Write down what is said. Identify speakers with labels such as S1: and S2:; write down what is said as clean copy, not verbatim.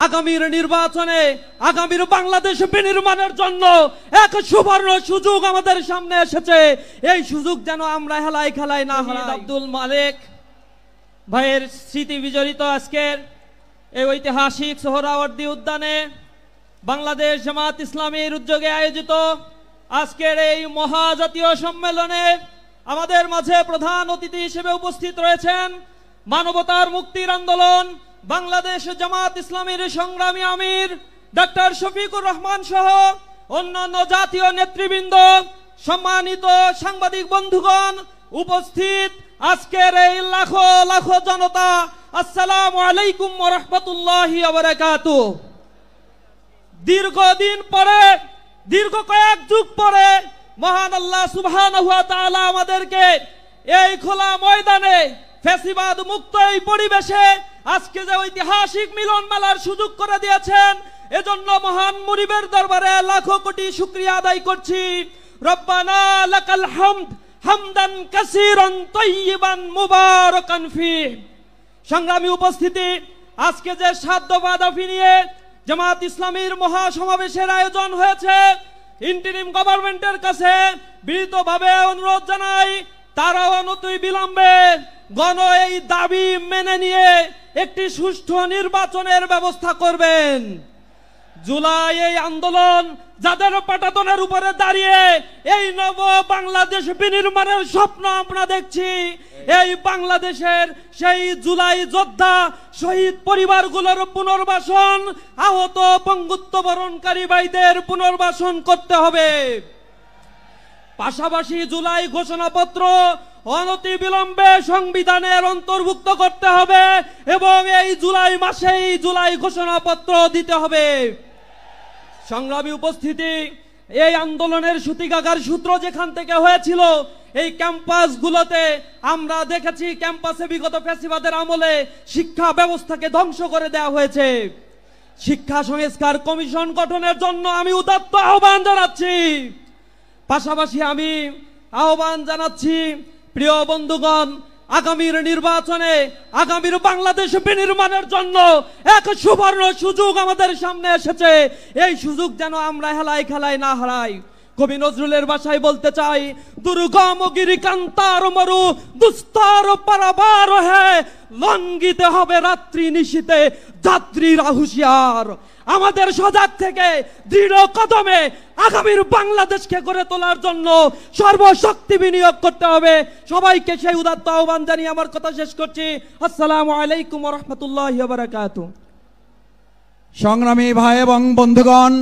S1: আগামীর নির্বাচনে আগামীর বাংলাদেশ বিনির্মাণের জন্য এক সুবর্ণ সুযোগ আমাদের সামনে এসেছে। এই সুযোগ যেন আমরা হেলায় খেলায় না হারাই। আব্দুল মালেক ভাইয়ের স্মৃতি বিজড়িত আজকের এই ঐতিহাসিক সোহরাওয়ার্দী উদ্যানে বাংলাদেশ জামাত ইসলামীর উদ্যোগে আয়োজিত আজকের এই মহাজাতীয় সম্মেলনে আমাদের মাঝে প্রধান অতিথি হিসেবে উপস্থিত রয়েছেন মানবতার মুক্তির আন্দোলন বাংলাদেশ জামাত ইসলামীর সংগ্রামী আমির ডক্টর শফিকুর রহমান সহ অন্যান্য জাতীয় নেতৃবৃন্দ, সম্মানিত সাংবাদিক বন্ধুগণ, উপস্থিত আজকের এই লাখো লাখো জনতা, আসসালামু আলাইকুম ওয়া রাহমাতুল্লাহি ওয়া বারাকাতুহু। দীর্ঘদিন পরে, দীর্ঘ কয়েক যুগ পরে মহান আল্লাহ সুবহানাহু ওয়া তাআলা আমাদেরকে এই খোলা ময়দানে ফ্যাসিবাদ মুক্ত এই পরিবেশে আজকে যে ঐতিহাসিক মিলন মেলার সুযোগ করে দিয়েছেন, এজন্য মহান মুনিবের দরবারে লাখো কোটি শুকরিয়া আদায় করছি। রব্বানা লাকাল হামদ হামদান কাসীরান তাইয়িবান মুবারাকান ফীহ। সংগ্রামী উপস্থিতি, আজকে যে 7 দফা দাবি নিয়ে জামাত ইসলামীর মহাসমাবেশের আয়োজন হয়েছে, ইন্টারিম গভর্নমেন্টের কাছে বিনীতভাবে অনুরোধ জানাই তারাও অনতি বিলম্বে গণ এই দাবি মেনে নিয়ে একটি সুষ্ঠু নির্বাচনের ব্যবস্থা করবেন। জুলাই এই আন্দোলন যাদের পাটাতনের উপরে দাঁড়িয়ে এই নব বাংলাদেশ বিনির্মাণের স্বপ্ন আমরা দেখছি, এই বাংলাদেশের সেই জুলাই যোদ্ধা শহীদ পরিবারগুলোর পুনর্বাসন, আহত পঙ্গুত্ব বরণকারী ভাইদের পুনর্বাসন করতে হবে। পাশাপাশি জুলাই ঘোষণাপত্র অনতি বিলম্বে সংবিধানের অন্তর্ভুক্ত করতে হবে এবং এই জুলাই মাসেই জুলাই ঘোষণাপত্র দিতে হবে। সংগ্রামী উপস্থিতি, এই আন্দোলনের সূতিকাগার সূত্র যেখান থেকে হয়েছিল এই ক্যাম্পাসগুলোতে আমরা দেখেছি, ক্যাম্পাসে বিগত ফ্যাসিবাদের আমলে শিক্ষা ব্যবস্থাকে ধ্বংস করে দেওয়া হয়েছে। শিক্ষা সংস্কার কমিশন গঠনের জন্য আমি উদাত্ত আহ্বান জানাচ্ছি। পাশাপাশি আমি আহ্বান জানাচ্ছি, প্রিয় বন্ধুগণ, আগামীর নির্বাচনে আগামীর বাংলাদেশ বিনির্মাণের জন্য এক সুবর্ণ সুযোগ আমাদের সামনে এসেছে। এই সুযোগ যেন আমরা হেলায় খেলায় না হারাই। কবি নজরুলের ভাষায় বলতে চাই, দুর্গম গিরিকান্তার মরু দুস্তর পারাবার হে, লঙ্ঘিতে হবে রাত্রি নিশীতে যাত্রীরা হুঁশিয়ার। আমাদের সজাগ থেকে দৃঢ় কদমে আগামীর বাংলাদেশকে গড়ে তোলার জন্য সর্বশক্তি বিনিয়োগ করতে হবে। সবাইকে সেই উদাত্ত আহ্বান জানিয়ে আমার কথা শেষ করছি। আসসালামু আলাইকুম ওয়া রাহমাতুল্লাহি ওয়া বারাকাতুহু।
S2: সংগ্রামী ভাই এবং বন্ধুগণ,